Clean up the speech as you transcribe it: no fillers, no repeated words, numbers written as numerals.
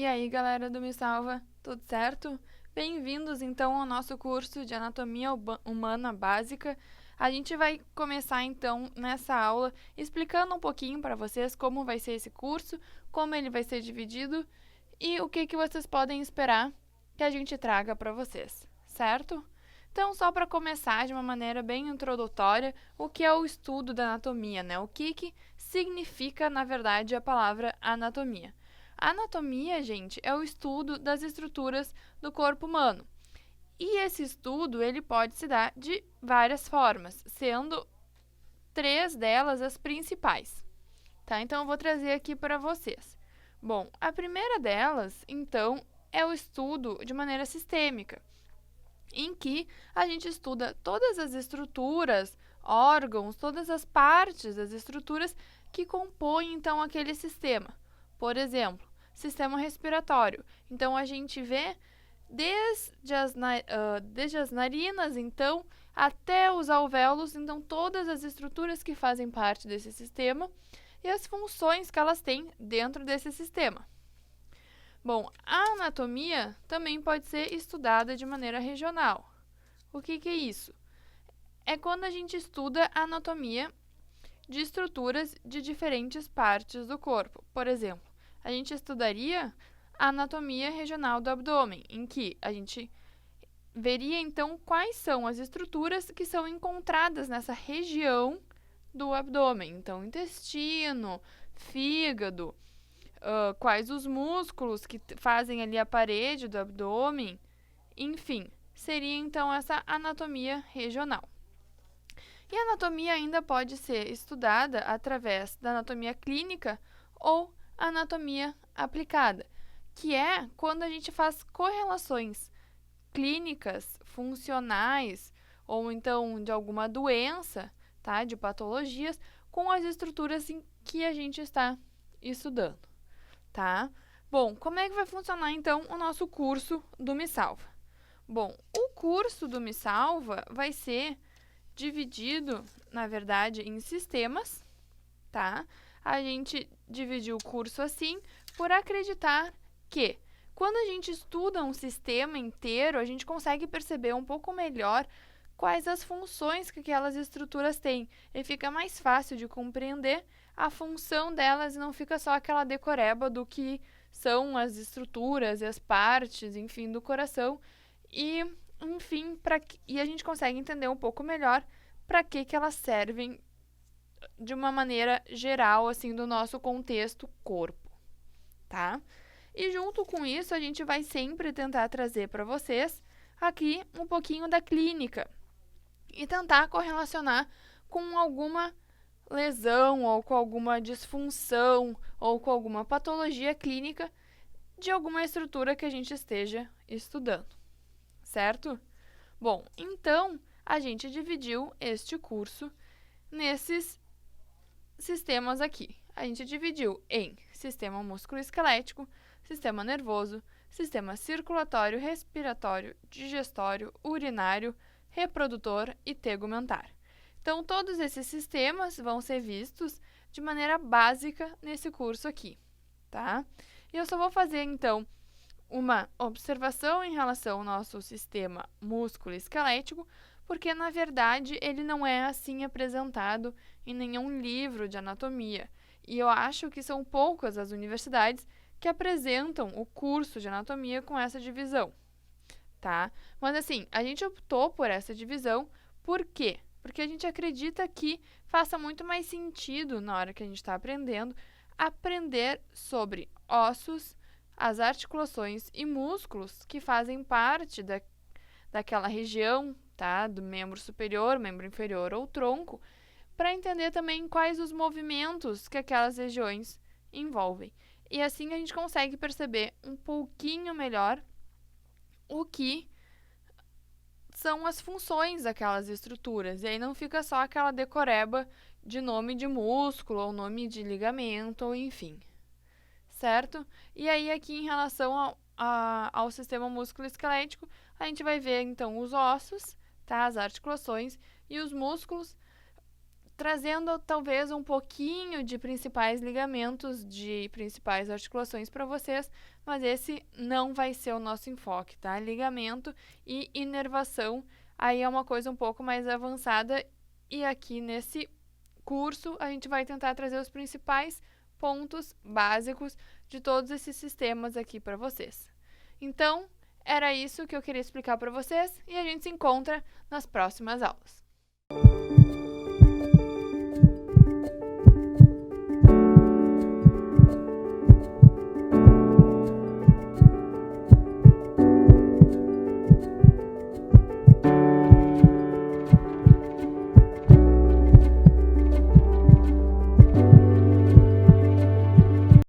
E aí, galera do Me Salva, tudo certo? Bem-vindos, então, ao nosso curso de Anatomia Humana Básica. A gente vai começar, então, nessa aula, explicando um pouquinho para vocês como vai ser esse curso, como ele vai ser dividido e o que vocês podem esperar que a gente traga para vocês, certo? Então, só para começar de uma maneira bem introdutória, o que é o estudo da anatomia, né? O que significa, na verdade, a palavra anatomia? A anatomia, gente, é o estudo das estruturas do corpo humano. E esse estudo, ele pode se dar de várias formas, sendo 3 delas as principais, tá? Então, eu vou trazer aqui para vocês. Bom, a primeira delas, então, é o estudo de maneira sistêmica, em que a gente estuda todas as estruturas, órgãos, todas as partes das estruturas que compõem, então, aquele sistema. Por exemplo, sistema respiratório. Então, a gente vê desde as narinas, então, até os alvéolos, então, todas as estruturas que fazem parte desse sistema e as funções que elas têm dentro desse sistema. Bom, a anatomia também pode ser estudada de maneira regional. O que é isso? É quando a gente estuda a anatomia de estruturas de diferentes partes do corpo. Por exemplo, a gente estudaria a anatomia regional do abdômen, em que a gente veria então quais são as estruturas que são encontradas nessa região do abdômen. Então, intestino, fígado, quais os músculos que fazem ali a parede do abdômen, enfim, seria então essa anatomia regional. E a anatomia ainda pode ser estudada através da anatomia clínica ou anatomia aplicada, que é quando a gente faz correlações clínicas, funcionais, ou então de alguma doença, tá, de patologias, com as estruturas que a gente está estudando, tá? Bom, como é que vai funcionar então o nosso curso do Me Salva? Bom, o curso do Me Salva vai ser dividido, na verdade, em sistemas, tá? A gente dividiu o curso assim por acreditar que quando a gente estuda um sistema inteiro, a gente consegue perceber um pouco melhor quais as funções que aquelas estruturas têm. E fica mais fácil de compreender a função delas e não fica só aquela decoreba do que são as estruturas e as partes, enfim, do coração. E, enfim, e a gente consegue entender um pouco melhor para que elas servem de uma maneira geral, assim, do nosso contexto corpo, tá? E junto com isso, a gente vai sempre tentar trazer para vocês aqui um pouquinho da clínica e tentar correlacionar com alguma lesão ou com alguma disfunção ou com alguma patologia clínica de alguma estrutura que a gente esteja estudando, certo? Bom, então, a gente dividiu este curso nesses sistemas aqui. A gente dividiu em sistema musculoesquelético, sistema nervoso, sistema circulatório, respiratório, digestório, urinário, reprodutor e tegumentar. Então, todos esses sistemas vão ser vistos de maneira básica nesse curso aqui, tá? E eu só vou fazer, então, uma observação em relação ao nosso sistema músculo-esquelético, porque, na verdade, ele não é assim apresentado em nenhum livro de anatomia. E eu acho que são poucas as universidades que apresentam o curso de anatomia com essa divisão, tá? Mas, assim, a gente optou por essa divisão, por quê? Porque a gente acredita que faça muito mais sentido, na hora que a gente está aprender sobre ossos, as articulações e músculos que fazem parte daquela região, tá? Do membro superior, membro inferior ou tronco, para entender também quais os movimentos que aquelas regiões envolvem. E assim a gente consegue perceber um pouquinho melhor o que são as funções daquelas estruturas. E aí não fica só aquela decoreba de nome de músculo ou nome de ligamento, ou enfim. Certo? E aí aqui em relação ao sistema músculo-esquelético, a gente vai ver então os ossos, tá? As articulações e os músculos, trazendo talvez um pouquinho de principais ligamentos, de principais articulações para vocês, mas esse não vai ser o nosso enfoque, tá? Ligamento e inervação, aí é uma coisa um pouco mais avançada, e aqui nesse curso a gente vai tentar trazer os principais pontos básicos de todos esses sistemas aqui para vocês. Então, era isso que eu queria explicar para vocês, e a gente se encontra nas próximas aulas.